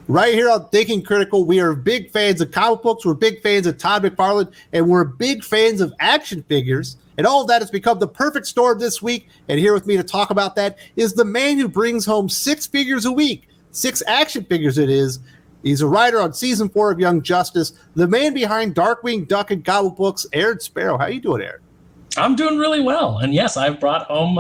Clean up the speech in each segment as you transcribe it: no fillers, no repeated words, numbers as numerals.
Right here on Thinking Critical, we are big fans of comic books, we're big fans of Todd McFarlane, and we're big fans of action figures. And all of that has become the perfect storm this week. And here with me to talk about that is the man who brings home 6 figures a week, 6 action figures it is. He's a writer on season 4 of Young Justice, the man behind Darkwing Duck and comic books, Aaron Sparrow. How you doing, Aaron? I'm doing really well. And yes, I've brought home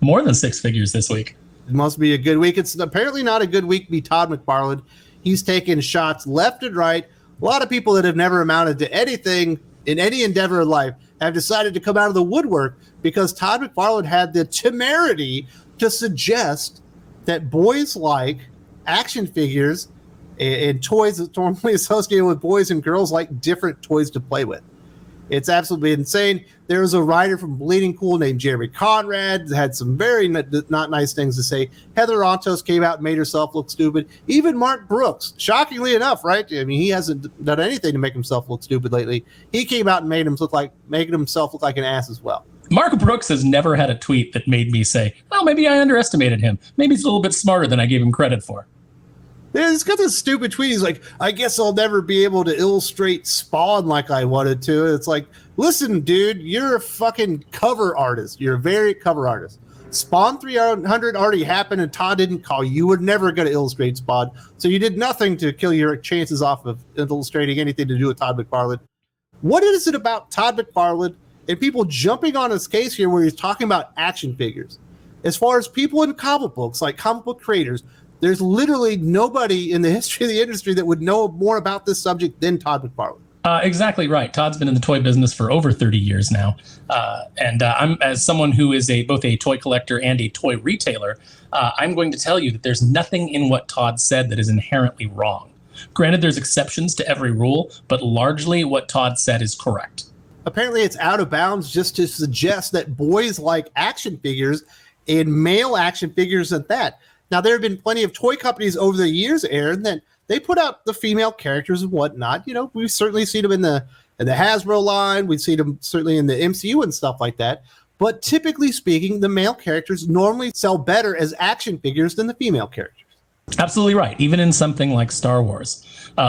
more than 6 figures this week. It must be a good week. It's apparently not a good week to be Todd McFarlane. He's taking shots left and right. A lot of people that have never amounted to anything in any endeavor in life have decided to come out of the woodwork because Todd McFarlane had the temerity to suggest that boys like action figures and toys that's normally associated with boys, and girls like different toys to play with. It's absolutely insane. There was a writer from Bleeding Cool named Jeremy Conrad that had some very not nice things to say. Heather Antos came out and made herself look stupid. Even Mark Brooks, shockingly enough, right? I mean, he hasn't done anything to make himself look stupid lately. He came out and making himself look like an ass as well. Mark Brooks has never had a tweet that made me say, well, maybe I underestimated him. Maybe he's a little bit smarter than I gave him credit for. He's got this stupid tweet. He's like, I guess I'll never be able to illustrate Spawn like I wanted to. It's like, listen, dude, you're a fucking cover artist. You're a very cover artist. Spawn 300 already happened, and Todd didn't call you. You were never going to illustrate Spawn. So you did nothing to kill your chances off of illustrating anything to do with Todd McFarlane. What is it about Todd McFarlane and people jumping on his case here where he's talking about action figures? As far as people in comic books, like comic book creators, there's literally nobody in the history of the industry that would know more about this subject than Todd McFarlane. Exactly right. Todd's been in the toy business for over 30 years now. And I'm, as someone who is both a toy collector and a toy retailer, I'm going to tell you that there's nothing in what Todd said that is inherently wrong. Granted, there's exceptions to every rule, but largely what Todd said is correct. Apparently, it's out of bounds just to suggest that boys like action figures and male action figures at that. Now, there have been plenty of toy companies over the years, Aaron, that they put out the female characters and whatnot. You know, we've certainly seen them in the Hasbro line. We've seen them certainly in the MCU and stuff like that. But typically speaking, the male characters normally sell better as action figures than the female characters. Absolutely right. Even in something like Star Wars,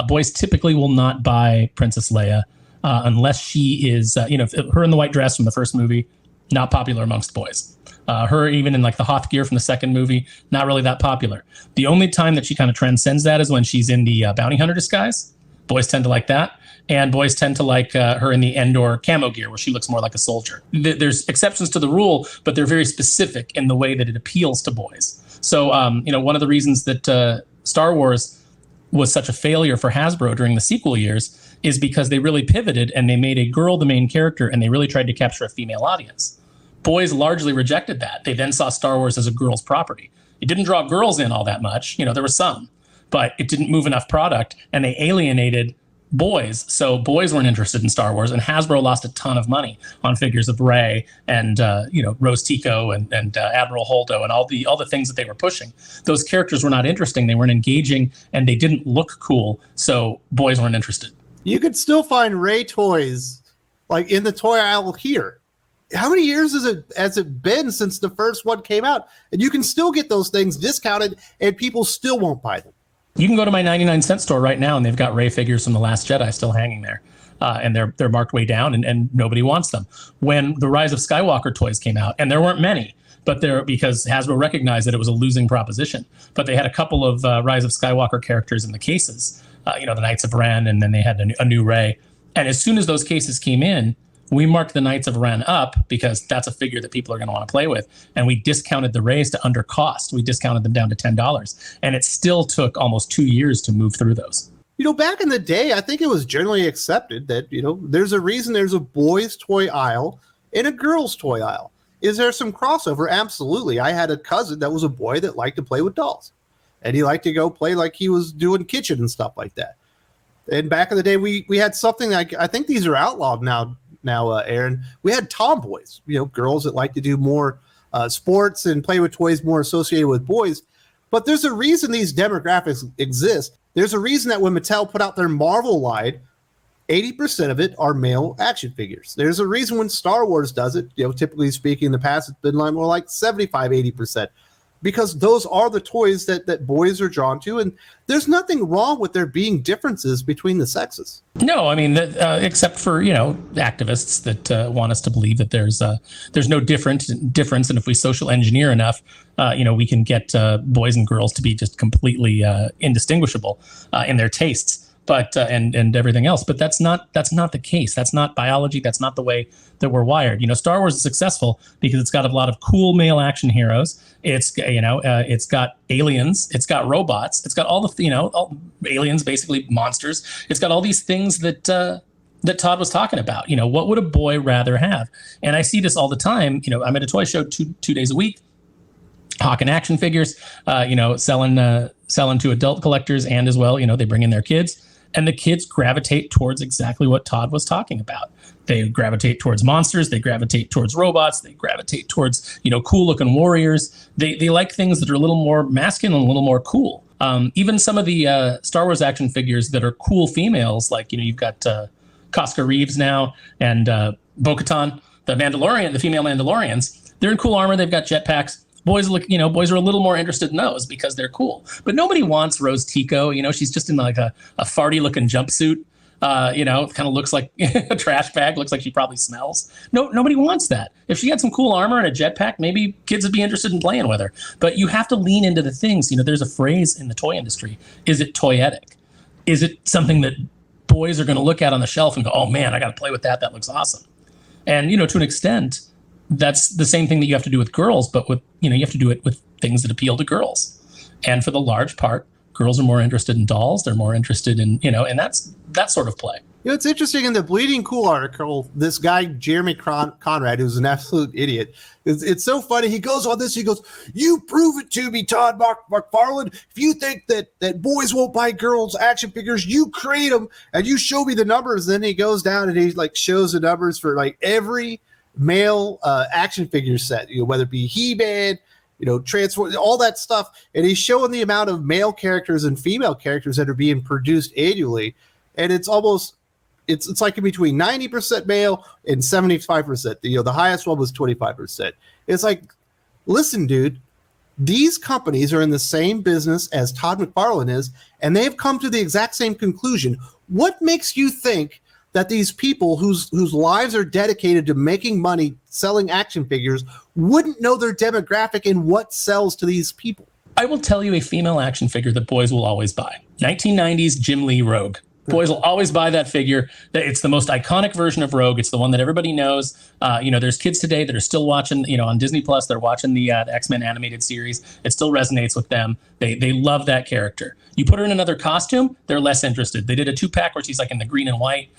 boys typically will not buy Princess Leia unless she is, her in the white dress from the first movie, not popular amongst boys. Her even in like the Hoth gear from the second movie, not really that popular. The only time that she kind of transcends that is when she's in the bounty hunter disguise. Boys tend to like that. And boys tend to like her in the Endor camo gear where she looks more like a soldier. There's exceptions to the rule, but they're very specific in the way that it appeals to boys. So, one of the reasons that Star Wars was such a failure for Hasbro during the sequel years is because they really pivoted and they made a girl the main character and they really tried to capture a female audience. Boys largely rejected that. They then saw Star Wars as a girl's property. It didn't draw girls in all that much. There were some, but it didn't move enough product, and they alienated boys. So boys weren't interested in Star Wars, and Hasbro lost a ton of money on figures of Rey and Rose Tico and Admiral Holdo and all the things that they were pushing. Those characters were not interesting. They weren't engaging, and they didn't look cool. So boys weren't interested. You could still find Rey toys like in the toy aisle here. How many years has it been since the first one came out? And you can still get those things discounted and people still won't buy them. You can go to my 99-cent store right now and they've got Rey figures from The Last Jedi still hanging there. And they're marked way down and nobody wants them. When the Rise of Skywalker toys came out, and there weren't many, but because Hasbro recognized that it was a losing proposition. But they had a couple of Rise of Skywalker characters in the cases, the Knights of Ren, and then they had a new Rey. And as soon as those cases came in, we marked the Knights of Ren up because that's a figure that people are going to want to play with. And we discounted the Reys to under cost. We discounted them down to $10. And it still took almost 2 years to move through those. Back in the day, I think it was generally accepted that, there's a reason there's a boys' toy aisle and a girls' toy aisle. Is there some crossover? Absolutely. I had a cousin that was a boy that liked to play with dolls. And he liked to go play like he was doing kitchen and stuff like that. And back in the day, we had something like, I think these are outlawed now, Aaron. We had tomboys, girls that like to do more sports and play with toys more associated with boys. But there's a reason these demographics exist. There's a reason that when Mattel put out their Marvel line, 80% of it are male action figures. There's a reason when Star Wars does it, typically speaking, in the past, it's been like more like 75, 80%. because those are the toys that boys are drawn to, and there's nothing wrong with there being differences between the sexes. No, I mean, except for, activists that want us to believe that there's no difference, and if we social engineer enough, we can get boys and girls to be just completely indistinguishable in their tastes. But and everything else, but that's not the case. That's not biology. That's not the way that we're wired. Star Wars is successful because it's got a lot of cool male action heroes. It's it's got aliens. It's got robots. It's got all the all aliens, basically monsters. It's got all these things that Todd was talking about. What would a boy rather have? And I see this all the time. I'm at a toy show two days a week, hawking action figures. Selling to adult collectors, and as well, they bring in their kids. And the kids gravitate towards exactly what Todd was talking about. They gravitate towards monsters. They gravitate towards robots. They gravitate towards, cool looking warriors. They like things that are a little more masculine, a little more cool. Even some of the Star Wars action figures that are cool females, like, you've got Casca Reeves now and Bo-Katan, the female Mandalorians. They're in cool armor. They've got jetpacks. Boys are a little more interested in those because they're cool. But nobody wants Rose Tico. She's just in like a farty looking jumpsuit. Kind of looks like a trash bag. Looks like she probably smells. Nobody wants that. If she had some cool armor and a jetpack, maybe kids would be interested in playing with her. But you have to lean into the things. There's a phrase in the toy industry. Is it toyetic? Is it something that boys are going to look at on the shelf and go, oh man, I got to play with that. That looks awesome. And, to an extent, that's the same thing that you have to do with girls, but with, you have to do it with things that appeal to girls. And for the large part, girls are more interested in dolls. They're more interested in, and that's that sort of play. It's interesting in the Bleeding Cool article, this guy, Jeremy Conrad, who's an absolute idiot. It's so funny. He goes on this. He goes, you prove it to me, Todd McFarlane. If you think that boys won't buy girls' action figures, you create them and you show me the numbers. Then he goes down and he shows the numbers for every male action figure set, whether it be He-Man, Transform, all that stuff. And he's showing the amount of male characters and female characters that are being produced annually. And it's almost, it's like in between 90% male and 75%. The highest one was 25%. It's like, listen, dude, these companies are in the same business as Todd McFarlane is, and they've come to the exact same conclusion. What makes you think that these people whose lives are dedicated to making money selling action figures wouldn't know their demographic and what sells to these people? I will tell you a female action figure that boys will always buy. 1990s Jim Lee Rogue. Boys will always buy that figure. It's the most iconic version of Rogue. It's the one that everybody knows. There's kids today that are still watching, on Disney Plus. They're watching the X-Men animated series. It still resonates with them. They love that character. You put her in another costume, they're less interested. They did a 2-pack where she's like in the green and white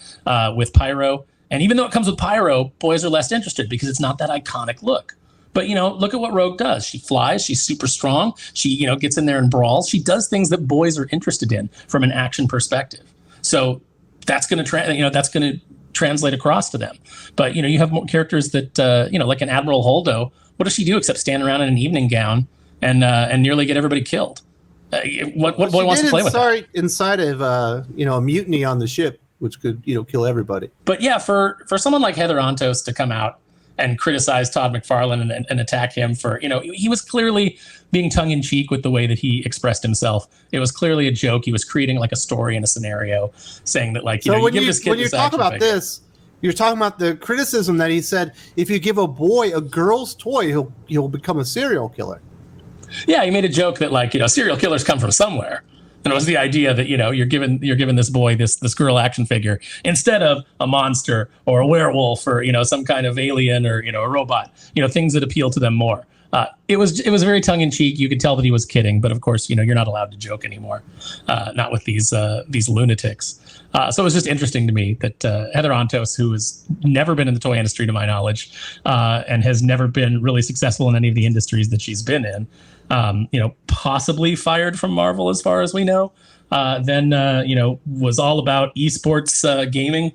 with Pyro. And even though it comes with Pyro, boys are less interested because it's not that iconic look. But, look at what Rogue does. She flies. She's super strong. She, gets in there and brawls. She does things that boys are interested in from an action perspective. So that's going to translate across to them. But, you have more characters that, like an Admiral Holdo. What does she do except stand around in an evening gown and nearly get everybody killed? What boy wants to play with that? Inside of, a mutiny on the ship, which could, kill everybody. But yeah, for someone like Heather Antos to come out and criticize Todd McFarlane and attack him for, he was clearly being tongue-in-cheek with the way that he expressed himself. It was clearly a joke. He was creating like a story and a scenario, saying that when you talk about this, you're talking about the criticism that he said, if you give a boy a girl's toy, he'll become a serial killer. Yeah, he made a joke that serial killers come from somewhere. And it was the idea that, you're giving this boy this girl action figure instead of a monster or a werewolf or, some kind of alien or, a robot, things that appeal to them more. It was very tongue in cheek. You could tell that he was kidding. But of course, you're not allowed to joke anymore, not with these lunatics. So it was just interesting to me that Heather Antos, who has never been in the toy industry to my knowledge and has never been really successful in any of the industries that she's been in, possibly fired from Marvel as far as we know, then, was all about esports gaming,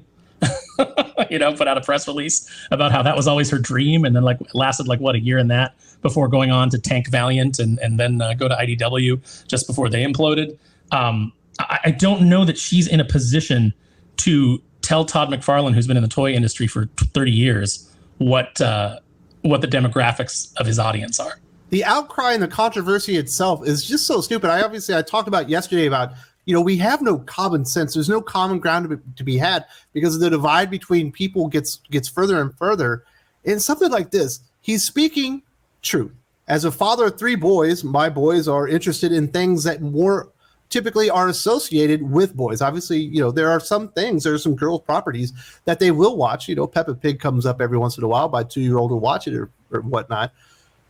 put out a press release about how that was always her dream. And then lasted a year in that before going on to Tank Valiant and then go to IDW just before they imploded. I don't know that she's in a position to tell Todd McFarlane, who's been in the toy industry for 30 years, what the demographics of his audience are. the outcry and the controversy itself is just so stupid. I talked about yesterday about, we have no common sense. There's no common ground to be had because the divide between people gets further and further. And something like this, he's speaking truth. As a father of 3 boys, my boys are interested in things that more typically are associated with boys. Obviously, there are some girls' properties that they will watch. Peppa Pig comes up every once in a while. My 2-year-old will watch it or whatnot.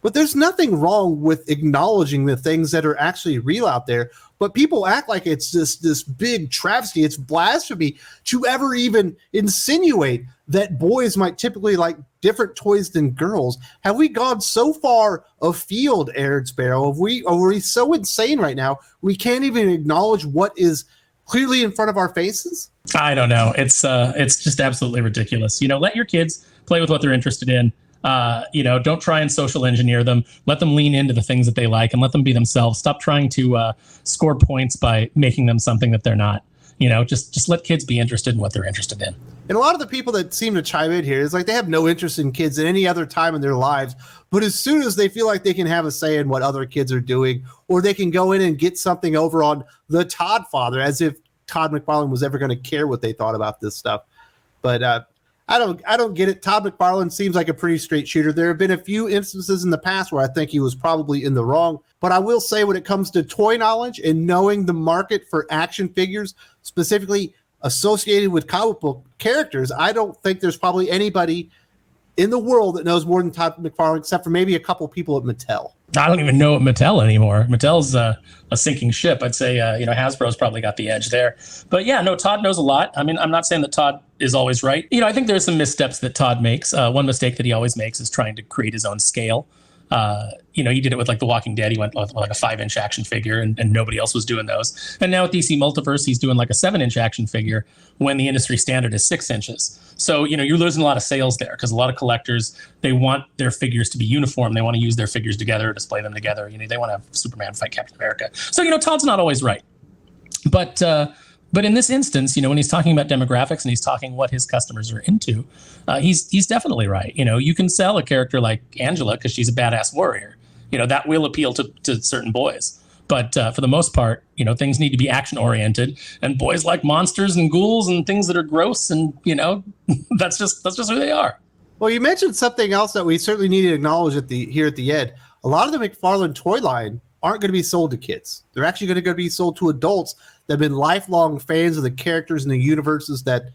But there's nothing wrong with acknowledging the things that are actually real out there. But people act like it's this big travesty. It's blasphemy to ever even insinuate that boys might typically like different toys than girls. Have we gone so far afield, Aaron Sparrow? Are we so insane right now we can't even acknowledge what is clearly in front of our faces? I don't know. It's just absolutely ridiculous. Let your kids play with what they're interested in. Don't try and social engineer them. Let them lean into the things that they like and let them be themselves. Stop trying to score points by making them something that they're not. Just let kids be interested in what they're interested in. And a lot of the people that seem to chime in here is like they have no interest in kids at any other time in their lives. But as soon as they feel like they can have a say in what other kids are doing, or they can go in and get something over on the Todd father, as if Todd McFarlane was ever going to care what they thought about this stuff. But I don't get it. Todd McFarlane seems like a pretty straight shooter. There have been a few instances in the past where I think he was probably in the wrong. But I will say when it comes to toy knowledge and knowing the market for action figures, specifically associated with comic book characters, I don't think there's probably anybody in the world that knows more than Todd McFarlane, except for maybe a couple people at Mattel. I don't even know Mattel anymore. Mattel's a sinking ship. I'd say, Hasbro's probably got the edge there. But yeah, no, Todd knows a lot. I mean, I'm not saying that Todd is always right. I think there's some missteps that Todd makes. One mistake that he always makes is trying to create his own scale. He did it with like The Walking Dead. He went with like a 5-inch action figure and nobody else was doing those. And now with DC Multiverse, he's doing like a 7-inch action figure when the industry standard is 6 inches. So, you're losing a lot of sales there because a lot of collectors, they want their figures to be uniform. They want to use their figures together, display them together. They want to have Superman fight Captain America. So, Todd's not always right. But in this instance, when he's talking about demographics and he's talking what his customers are into, he's definitely right. You can sell a character like Angela because she's a badass warrior. That will appeal to certain boys. But for the most part, things need to be action oriented, and boys like monsters and ghouls and things that are gross, and that's just who they are. Well, you mentioned something else that we certainly need to acknowledge here at the end. A lot of the McFarlane toy line aren't going to be sold to kids. They're actually going to be sold to adults that have been lifelong fans of the characters and the universes that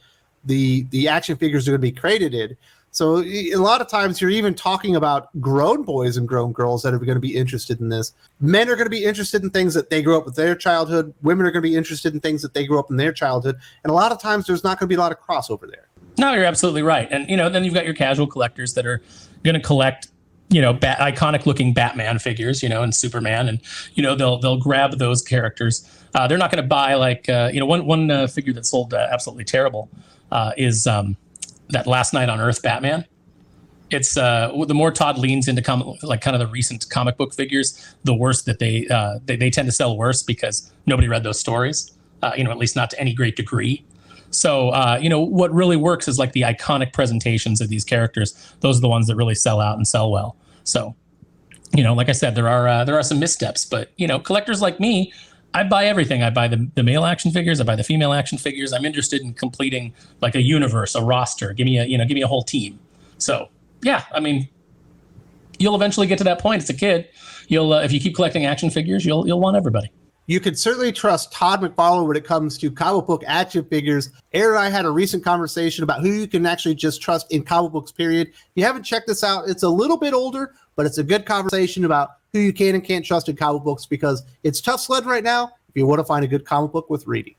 the action figures are going to be created in. So a lot of times you're even talking about grown boys and grown girls that are going to be interested in this. Men are going to be interested in things that they grew up with their childhood. Women are going to be interested in things that they grew up in their childhood. And a lot of times there's not going to be a lot of crossover there. No, you're absolutely right. And, then you've got your casual collectors that are going to collect iconic looking Batman figures, and Superman, and, they'll grab those characters. They're not going to buy one figure that sold absolutely terrible is that Last Night on Earth Batman. It's the more Todd leans into kind of the recent comic book figures, the worse that they tend to sell worse because nobody read those stories, at least not to any great degree. So, what really works is like the iconic presentations of these characters. Those are the ones that really sell out and sell well. So, like I said, there are some missteps, but, collectors like me, I buy everything. I buy the male action figures. I buy the female action figures. I'm interested in completing like a universe, a roster. Give me a whole team. So, yeah, I mean, you'll eventually get to that point. As a kid, if you keep collecting action figures, you'll want everybody. You can certainly trust Todd McFarlane when it comes to comic book action figures. Aaron and I had a recent conversation about who you can actually just trust in comic books, period. If you haven't checked this out, it's a little bit older, but it's a good conversation about who you can and can't trust in comic books because it's tough sledding right now if you want to find a good comic book with reading.